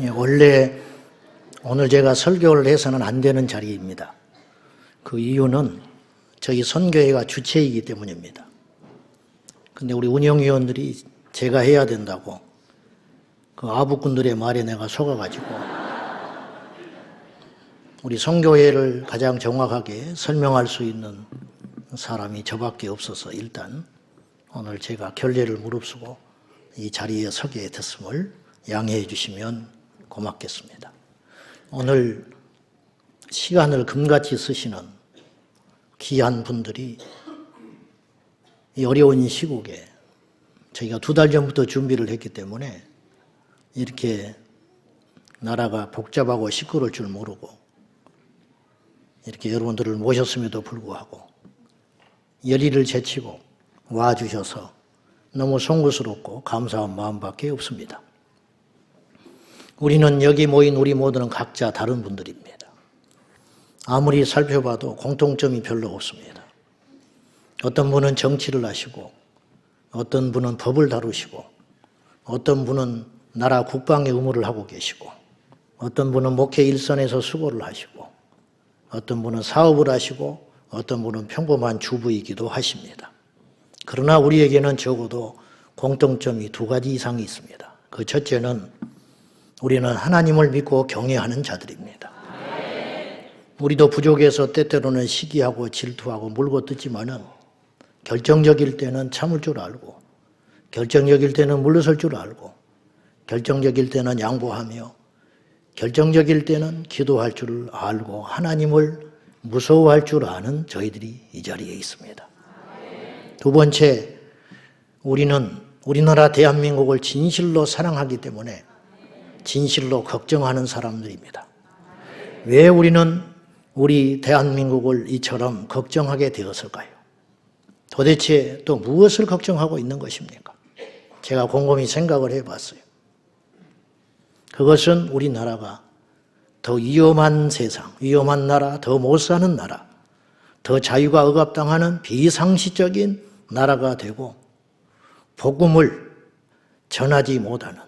원래 오늘 제가 설교를 해서는 안 되는 자리입니다. 그 이유는 저희 선교회가 주체이기 때문입니다. 근데 우리 운영위원들이 제가 해야 된다고 그 아부꾼들의 말에 내가 속아가지고 우리 선교회를 가장 정확하게 설명할 수 있는 사람이 저밖에 없어서 일단 오늘 제가 결례를 무릅쓰고 이 자리에 서게 됐음을 양해해 주시면 고맙겠습니다. 오늘 시간을 금같이 쓰시는 귀한 분들이 이 어려운 시국에 저희가 2달 전부터 준비를 했기 때문에 이렇게 나라가 복잡하고 시끄러울 줄 모르고 이렇게 여러분들을 모셨음에도 불구하고 열의를 제치고 와주셔서 너무 송구스럽고 감사한 마음밖에 없습니다. 우리는 여기 모인 우리 모두는 각자 다른 분들입니다. 아무리 살펴봐도 공통점이 별로 없습니다. 어떤 분은 정치를 하시고 어떤 분은 법을 다루시고 어떤 분은 나라 국방의 의무를 하고 계시고 어떤 분은 목회 일선에서 수고를 하시고 어떤 분은 사업을 하시고 어떤 분은 평범한 주부이기도 하십니다. 그러나 우리에게는 적어도 공통점이 2가지 이상이 있습니다. 그 첫째는 우리는 하나님을 믿고 경외하는 자들입니다. 우리도 부족해서 때때로는 시기하고 질투하고 물고 뜯지만은 결정적일 때는 참을 줄 알고 결정적일 때는 물러설 줄 알고 결정적일 때는 양보하며 결정적일 때는 기도할 줄 알고 하나님을 무서워할 줄 아는 저희들이 이 자리에 있습니다. 2번째, 우리는 우리나라 대한민국을 진실로 사랑하기 때문에 진실로 걱정하는 사람들입니다. 왜 우리는 우리 대한민국을 이처럼 걱정하게 되었을까요? 도대체 또 무엇을 걱정하고 있는 것입니까? 제가 곰곰이 생각을 해봤어요. 그것은 우리나라가 더 위험한 세상, 위험한 나라, 더 못 사는 나라, 더 자유가 억압당하는 비상시적인 나라가 되고 복음을 전하지 못하는,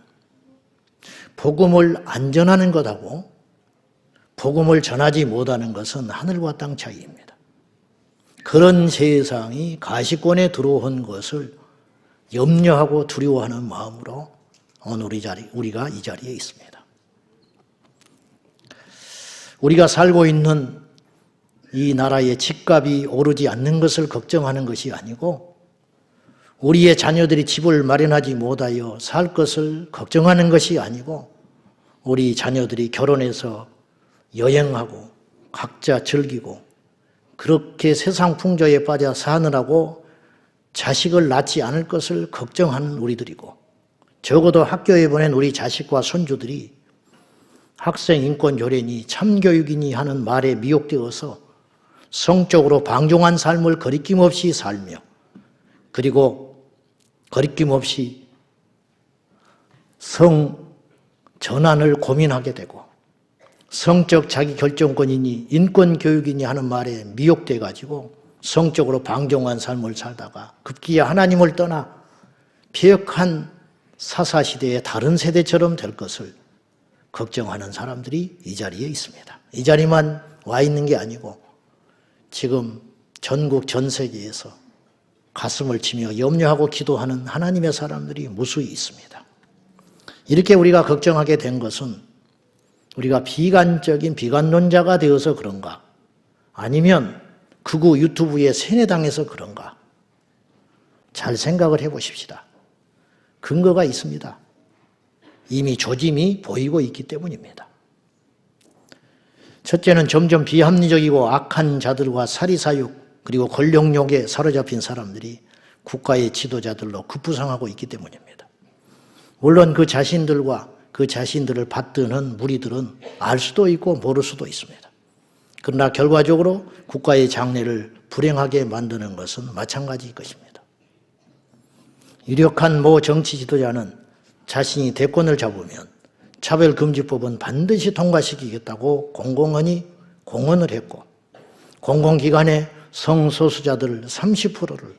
복음을 안전하는 것하고 복음을 전하지 못하는 것은 하늘과 땅 차이입니다. 그런 세상이 가시권에 들어온 것을 염려하고 두려워하는 마음으로 오늘 우리가 이 자리에 있습니다. 우리가 살고 있는 이 나라의 집값이 오르지 않는 것을 걱정하는 것이 아니고 우리의 자녀들이 집을 마련하지 못하여 살 것을 걱정하는 것이 아니고 우리 자녀들이 결혼해서 여행하고 각자 즐기고 그렇게 세상 풍조에 빠져 사느라고 자식을 낳지 않을 것을 걱정하는 우리들이고 적어도 학교에 보낸 우리 자식과 손주들이 학생 인권 교련이 참교육이니 하는 말에 미혹되어서 성적으로 방종한 삶을 거리낌 없이 살며 그리고 거리낌 없이 성 전환을 고민하게 되고 성적 자기 결정권이니 인권 교육이니 하는 말에 미혹돼 가지고 성적으로 방종한 삶을 살다가 급기야 하나님을 떠나 폐역한 사사시대의 다른 세대처럼 될 것을 걱정하는 사람들이 이 자리에 있습니다. 이 자리만 와 있는 게 아니고 지금 전국 전 세계에서 가슴을 치며 염려하고 기도하는 하나님의 사람들이 무수히 있습니다. 이렇게 우리가 걱정하게 된 것은 우리가 비관적인 비관론자가 되어서 그런가? 아니면 극우 유튜브에 세뇌당해서 그런가? 잘 생각을 해보십시다. 근거가 있습니다. 이미 조짐이 보이고 있기 때문입니다. 첫째는 점점 비합리적이고 악한 자들과 사리사욕 그리고 권력욕에 사로잡힌 사람들이 국가의 지도자들로 급부상하고 있기 때문입니다. 물론 그 자신들과 그 자신들을 받드는 무리들은 알 수도 있고 모를 수도 있습니다. 그러나 결과적으로 국가의 장래를 불행하게 만드는 것은 마찬가지일 것입니다. 유력한 모 정치 지도자는 자신이 대권을 잡으면 차별금지법은 반드시 통과시키겠다고 공공연히 공언을 했고 공공기관의 성소수자들 30%를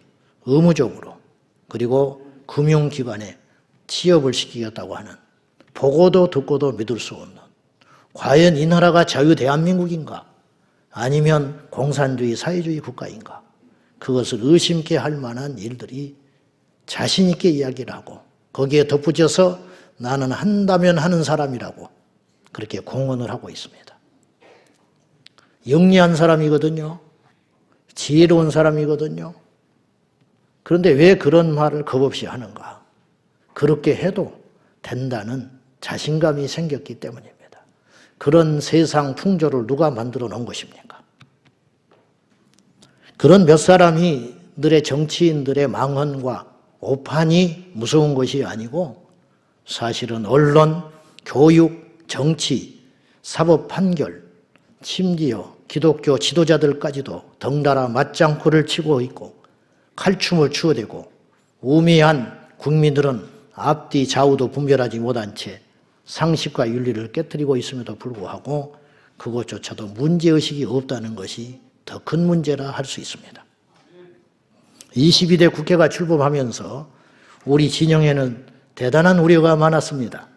의무적으로 그리고 금융기관에 취업을 시키겠다고 하는 보고도 듣고도 믿을 수 없는, 과연 이 나라가 자유 대한민국인가 아니면 공산주의 사회주의 국가인가, 그것을 의심케 할 만한 일들이 자신 있게 이야기를 하고 거기에 덧붙여서 나는 한다면 하는 사람이라고 그렇게 공언을 하고 있습니다. 영리한 사람이거든요. 지혜로운 사람이거든요. 그런데 왜 그런 말을 겁없이 하는가? 그렇게 해도 된다는 자신감이 생겼기 때문입니다. 그런 세상 풍조를 누가 만들어 놓은 것입니까? 그런 몇 사람이 들의 정치인들의 망언과 오판이 무서운 것이 아니고 사실은 언론, 교육, 정치, 사법 판결, 심지어 기독교 지도자들까지도 덩달아 맞장구를 치고 있고 칼춤을 추어대고 우매한 국민들은 앞뒤 좌우도 분별하지 못한 채 상식과 윤리를 깨뜨리고 있음에도 불구하고 그것조차도 문제의식이 없다는 것이 더 큰 문제라 할 수 있습니다. 22대 국회가 출범하면서 우리 진영에는 대단한 우려가 많았습니다.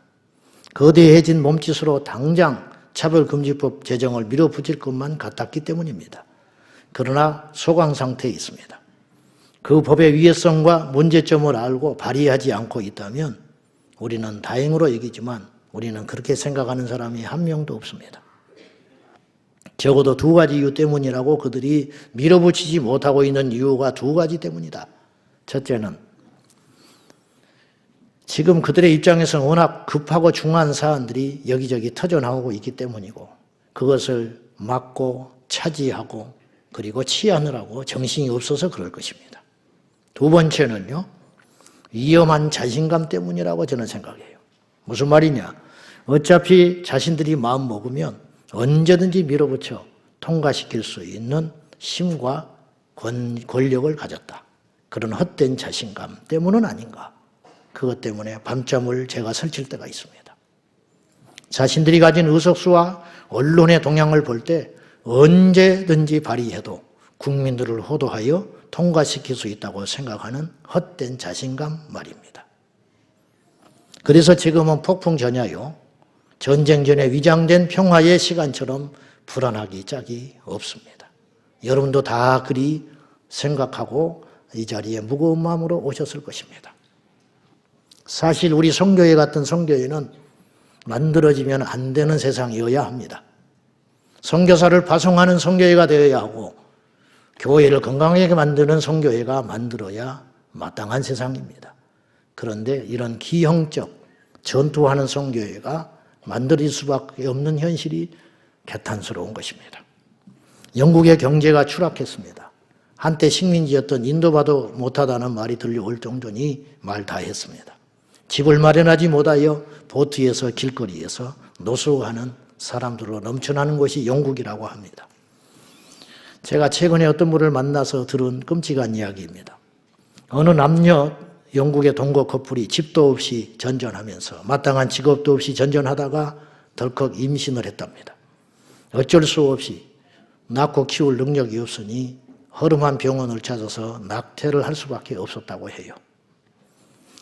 거대해진 몸짓으로 당장 차별금지법 제정을 밀어붙일 것만 같았기 때문입니다. 그러나 소강 상태에 있습니다. 그 법의 위헌성과 문제점을 알고 발의하지 않고 있다면 우리는 다행으로 여기지만 우리는 그렇게 생각하는 사람이 한 명도 없습니다. 적어도 두 가지 이유 때문이라고 그들이 밀어붙이지 못하고 있는 이유가 두 가지 때문이다. 첫째는 지금 그들의 입장에서는 워낙 급하고 중요한 사안들이 여기저기 터져나오고 있기 때문이고 그것을 막고 차지하고 그리고 치하느라고 정신이 없어서 그럴 것입니다. 두 번째는요, 위험한 자신감 때문이라고 저는 생각해요. 무슨 말이냐? 어차피 자신들이 마음 먹으면 언제든지 밀어붙여 통과시킬 수 있는 힘과 권력을 가졌다. 그런 헛된 자신감 때문은 아닌가. 그것 때문에 밤잠을 제가 설칠 때가 있습니다. 자신들이 가진 의석수와 언론의 동향을 볼 때 언제든지 발의해도 국민들을 호도하여 통과시킬 수 있다고 생각하는 헛된 자신감 말입니다. 그래서 지금은 폭풍 전야요, 전쟁 전에 위장된 평화의 시간처럼 불안하기 짝이 없습니다. 여러분도 다 그리 생각하고 이 자리에 무거운 마음으로 오셨을 것입니다. 사실 우리 선교회 같은 선교회는 만들어지면 안 되는 세상이어야 합니다. 선교사를 파송하는 선교회가 되어야 하고 교회를 건강하게 만드는 선교회가 만들어야 마땅한 세상입니다. 그런데 이런 기형적 전투하는 선교회가 만들어질 수밖에 없는 현실이 개탄스러운 것입니다. 영국의 경제가 추락했습니다. 한때 식민지였던 인도봐도 못하다는 말이 들려올 정도니 말 다 했습니다. 집을 마련하지 못하여 보트에서 길거리에서 노숙하는 사람들로 넘쳐나는 것이 영국이라고 합니다. 제가 최근에 어떤 분을 만나서 들은 끔찍한 이야기입니다. 어느 남녀 영국의 동거 커플이 집도 없이 전전하면서 마땅한 직업도 없이 전전하다가 덜컥 임신을 했답니다. 어쩔 수 없이 낳고 키울 능력이 없으니 허름한 병원을 찾아서 낙태를 할 수밖에 없었다고 해요.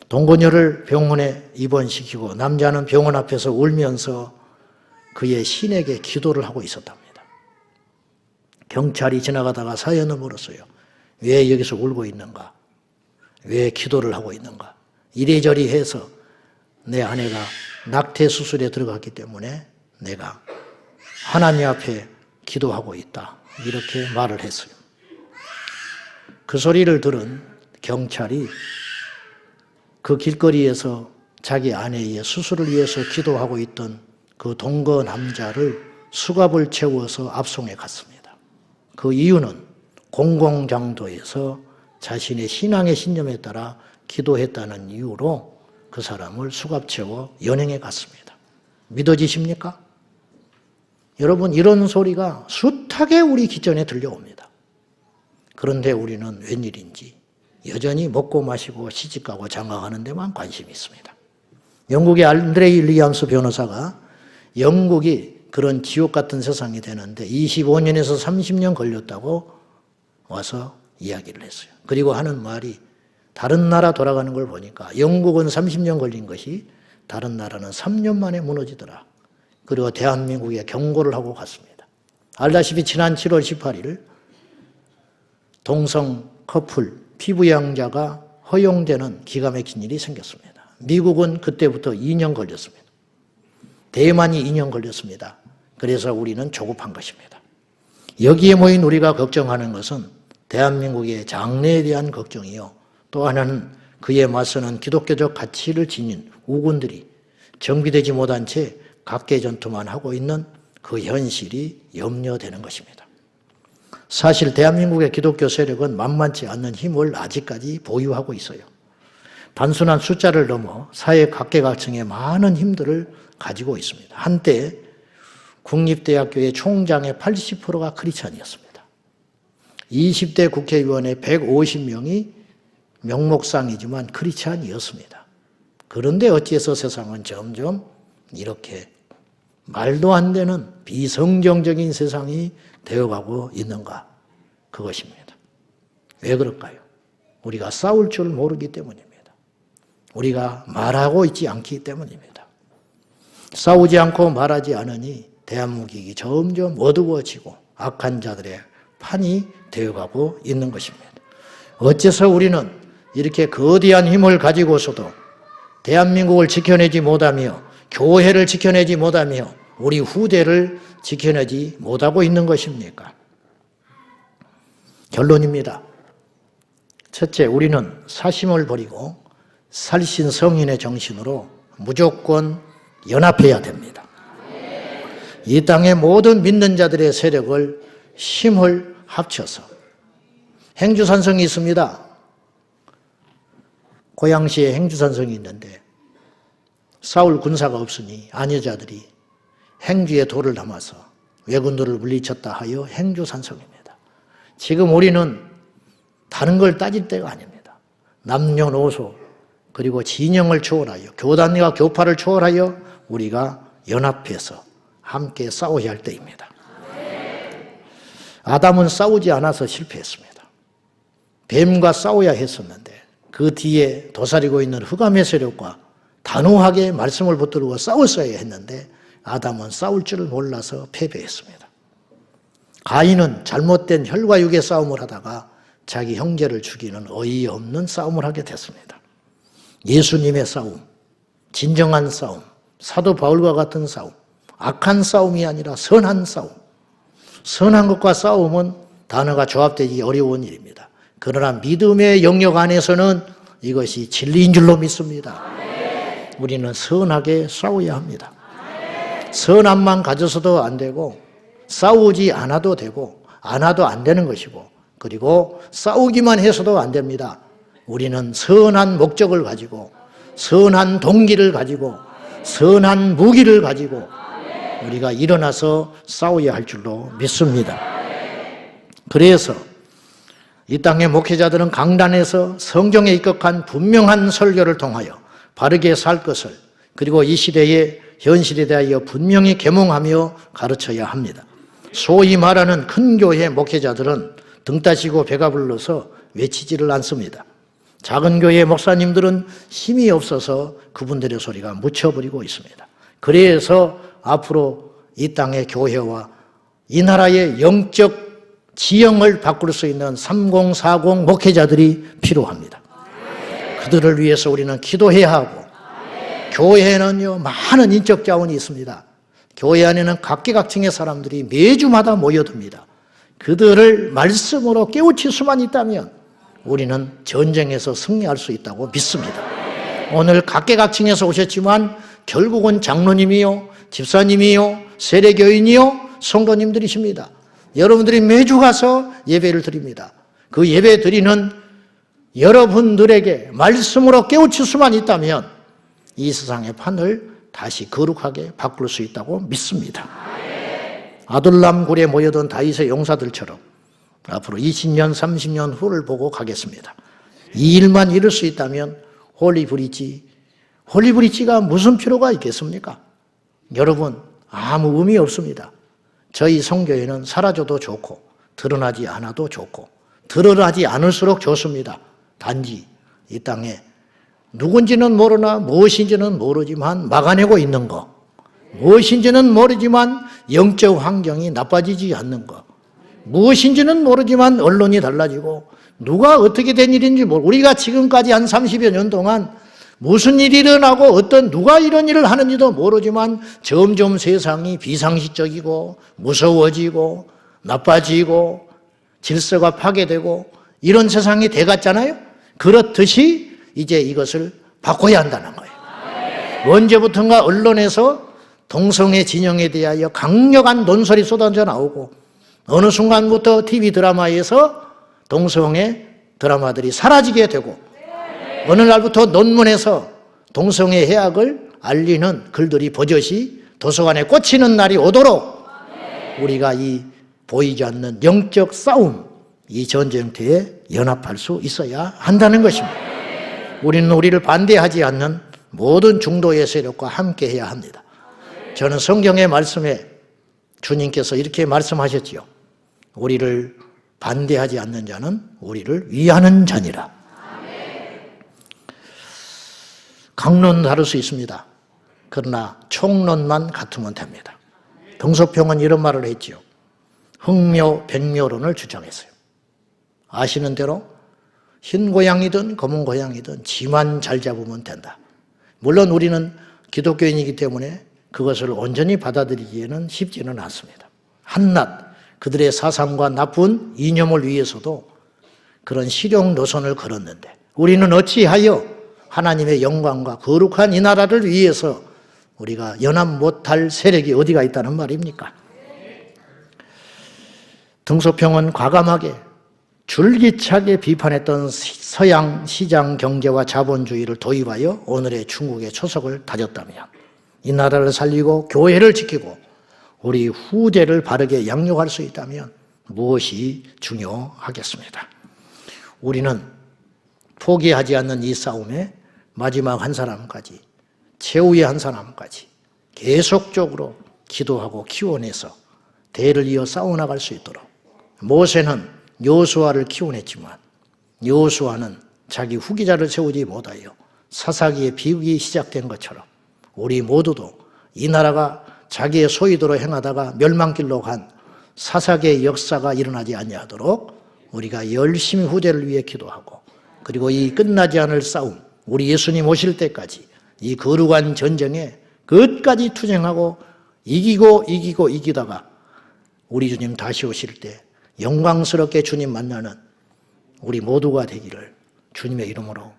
동거녀를 병원에 입원시키고 남자는 병원 앞에서 울면서 그의 신에게 기도를 하고 있었답니다. 경찰이 지나가다가 사연을 물었어요. 왜 여기서 울고 있는가? 왜 기도를 하고 있는가? 이리저리 해서 내 아내가 낙태 수술에 들어갔기 때문에 내가 하나님 앞에 기도하고 있다. 이렇게 말을 했어요. 그 소리를 들은 경찰이 그 길거리에서 자기 아내의 수술을 위해서 기도하고 있던 그 동거 남자를 수갑을 채워서 압송해 갔습니다. 그 이유는 공공장소에서 자신의 신앙의 신념에 따라 기도했다는 이유로 그 사람을 수갑 채워 연행해 갔습니다. 믿어지십니까? 여러분, 이런 소리가 숱하게 우리 기전에 들려옵니다. 그런데 우리는 웬일인지 여전히 먹고 마시고 시집가고 장가가는 데만 관심이 있습니다. 영국의 안드레이 윌리엄스 변호사가 영국이 그런 지옥 같은 세상이 되는데 25년에서 30년 걸렸다고 와서 이야기를 했어요. 그리고 하는 말이 다른 나라 돌아가는 걸 보니까 영국은 30년 걸린 것이 다른 나라는 3년 만에 무너지더라. 그리고 대한민국에 경고를 하고 갔습니다. 알다시피 지난 7월 18일 동성 커플 피부양자가 허용되는 기가 막힌 일이 생겼습니다. 미국은 그때부터 2년 걸렸습니다. 대만이 2년 걸렸습니다. 그래서 우리는 조급한 것입니다. 여기에 모인 우리가 걱정하는 것은 대한민국의 장래에 대한 걱정이요. 또 하나는 그에 맞서는 기독교적 가치를 지닌 우군들이 정비되지 못한 채 각계전투만 하고 있는 그 현실이 염려되는 것입니다. 사실 대한민국의 기독교 세력은 만만치 않는 힘을 아직까지 보유하고 있어요. 단순한 숫자를 넘어 사회 각계각층의 많은 힘들을 가지고 있습니다. 한때 국립대학교의 총장의 80%가 크리스찬이었습니다. 20대 국회의원의 150명이 명목상이지만 크리스찬이었습니다. 그런데 어째서 세상은 점점 이렇게 말도 안 되는 비성경적인 세상이 되어가고 있는가? 그것입니다. 왜 그럴까요? 우리가 싸울 줄 모르기 때문입니다. 우리가 말하고 있지 않기 때문입니다. 싸우지 않고 말하지 않으니 대한민국이 점점 어두워지고 악한 자들의 판이 되어가고 있는 것입니다. 어째서 우리는 이렇게 거대한 힘을 가지고서도 대한민국을 지켜내지 못하며 교회를 지켜내지 못하며 우리 후대를 지켜내지 못하고 있는 것입니까? 결론입니다. 첫째, 우리는 사심을 버리고 살신 성인의 정신으로 무조건 연합해야 됩니다. 이 땅의 모든 믿는 자들의 세력을 힘을 합쳐서 행주산성이 있습니다. 고양시에 행주산성이 있는데 싸울 군사가 없으니 아녀자들이 행주에 돌을 담아서 왜군들을 물리쳤다 하여 행주산성입니다. 지금 우리는 다른 걸 따질 때가 아닙니다. 남녀노소 그리고 진영을 초월하여 교단과 교파를 초월하여 우리가 연합해서 함께 싸워야 할 때입니다. 아담은 싸우지 않아서 실패했습니다. 뱀과 싸워야 했었는데 그 뒤에 도사리고 있는 흑암의 세력과 단호하게 말씀을 붙들고 싸웠어야 했는데 아담은 싸울 줄을 몰라서 패배했습니다. 가인은 잘못된 혈과 육의 싸움을 하다가 자기 형제를 죽이는 어이없는 싸움을 하게 됐습니다. 예수님의 싸움, 진정한 싸움, 사도 바울과 같은 싸움, 악한 싸움이 아니라 선한 싸움. 선한 것과 싸움은 단어가 조합되기 어려운 일입니다. 그러나 믿음의 영역 안에서는 이것이 진리인 줄로 믿습니다. 우리는 선하게 싸워야 합니다. 선함만 가져서도 안 되고 싸우지 않아도 되고 않아도 안 되는 것이고 그리고 싸우기만 해서도 안 됩니다. 우리는 선한 목적을 가지고 선한 동기를 가지고 선한 무기를 가지고 우리가 일어나서 싸워야 할 줄로 믿습니다. 그래서 이 땅의 목회자들은 강단에서 성경에 입각한 분명한 설교를 통하여 바르게 살 것을 그리고 이 시대의 현실에 대하여 분명히 계몽하며 가르쳐야 합니다. 소위 말하는 큰 교회 목회자들은 등 따시고 배가 불러서 외치지를 않습니다. 작은 교회 목사님들은 힘이 없어서 그분들의 소리가 묻혀버리고 있습니다. 그래서 앞으로 이 땅의 교회와 이 나라의 영적 지형을 바꿀 수 있는 3040 목회자들이 필요합니다. 그들을 위해서 우리는 기도해야 하고 교회는요 많은 인적 자원이 있습니다. 교회 안에는 각계각층의 사람들이 매주마다 모여듭니다. 그들을 말씀으로 깨우칠 수만 있다면 우리는 전쟁에서 승리할 수 있다고 믿습니다. 오늘 각계각층에서 오셨지만 결국은 장로님이요, 집사님이요, 세례교인이요, 성도님들이십니다. 여러분들이 매주 가서 예배를 드립니다. 그 예배 드리는 여러분들에게 말씀으로 깨우칠 수만 있다면 이 세상의 판을 다시 거룩하게 바꿀 수 있다고 믿습니다. 아둘람 굴에 모여든 다윗의 용사들처럼 앞으로 20년, 30년 후를 보고 가겠습니다. 이 일만 이룰 수 있다면 홀리브리지가 무슨 필요가 있겠습니까? 여러분, 아무 의미 없습니다. 저희 성교회는 사라져도 좋고 드러나지 않아도 좋고 드러나지 않을수록 좋습니다. 단지 이 땅에 누군지는 모르나 무엇인지는 모르지만 막아내고 있는 거, 무엇인지는 모르지만 영적 환경이 나빠지지 않는 거, 무엇인지는 모르지만 언론이 달라지고 누가 어떻게 된 일인지 모르고, 우리가 지금까지 한 30여 년 동안 무슨 일이 일어나고 누가 이런 일을 하는지도 모르지만 점점 세상이 비상식적이고 무서워지고 나빠지고 질서가 파괴되고 이런 세상이 돼갔잖아요. 그렇듯이 이제 이것을 바꿔야 한다는 거예요. 언제부턴가 언론에서 동성애 진영에 대하여 강력한 논설이 쏟아져 나오고 어느 순간부터 TV 드라마에서 동성애 드라마들이 사라지게 되고 어느 날부터 논문에서 동성애 해악을 알리는 글들이 버젓이 도서관에 꽂히는 날이 오도록 우리가 이 보이지 않는 영적 싸움, 이 전쟁터에 연합할 수 있어야 한다는 것입니다. 우리는 우리를 반대하지 않는 모든 중도의 세력과 함께 해야 합니다. 저는 성경의 말씀에 주님께서 이렇게 말씀하셨지요. 우리를 반대하지 않는 자는 우리를 위하는 자니라. 강론 다룰 수 있습니다. 그러나 총론만 같으면 됩니다. 등소평은 이런 말을 했지요. 흑묘, 백묘론을 주장했어요. 아시는 대로 흰 고양이든 검은 고양이든 지만 잘 잡으면 된다. 물론 우리는 기독교인이기 때문에 그것을 온전히 받아들이기에는 쉽지는 않습니다. 한낱 그들의 사상과 나쁜 이념을 위해서도 그런 실용 노선을 걸었는데 우리는 어찌하여 하나님의 영광과 거룩한 이 나라를 위해서 우리가 연합 못할 세력이 어디가 있다는 말입니까? 등소평은 과감하게 줄기차게 비판했던 서양 시장 경제와 자본주의를 도입하여 오늘의 중국의 초석을 다졌다면 이 나라를 살리고 교회를 지키고 우리 후대를 바르게 양육할 수 있다면 무엇이 중요하겠습니다. 우리는 포기하지 않는 이 싸움에 마지막 한 사람까지, 최후의 한 사람까지 계속적으로 기도하고 키워내서 대를 이어 싸워나갈 수 있도록. 모세는 여호수아를 키워냈지만 여호수아는 자기 후계자를 세우지 못하여 사사기의 비극이 시작된 것처럼 우리 모두도 이 나라가 자기의 소유대로 행하다가 멸망길로 간 사사기의 역사가 일어나지 아니하도록 우리가 열심히 후대를 위해 기도하고 그리고 이 끝나지 않을 싸움, 우리 예수님 오실 때까지 이 거룩한 전쟁에 끝까지 투쟁하고 이기다가 우리 주님 다시 오실 때 영광스럽게 주님 만나는 우리 모두가 되기를 주님의 이름으로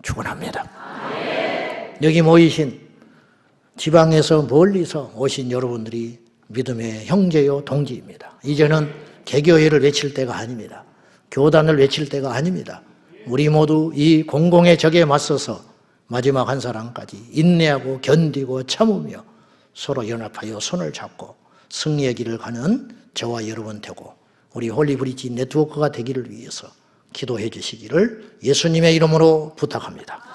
축원합니다. 여기 모이신 지방에서 멀리서 오신 여러분들이 믿음의 형제요 동지입니다. 이제는 개교회를 외칠 때가 아닙니다. 교단을 외칠 때가 아닙니다. 우리 모두 이 공공의 적에 맞서서 마지막 한 사람까지 인내하고 견디고 참으며 서로 연합하여 손을 잡고 승리의 길을 가는 저와 여러분 되고 우리 홀리브리지 네트워크가 되기를 위해서 기도해 주시기를 예수님의 이름으로 부탁합니다.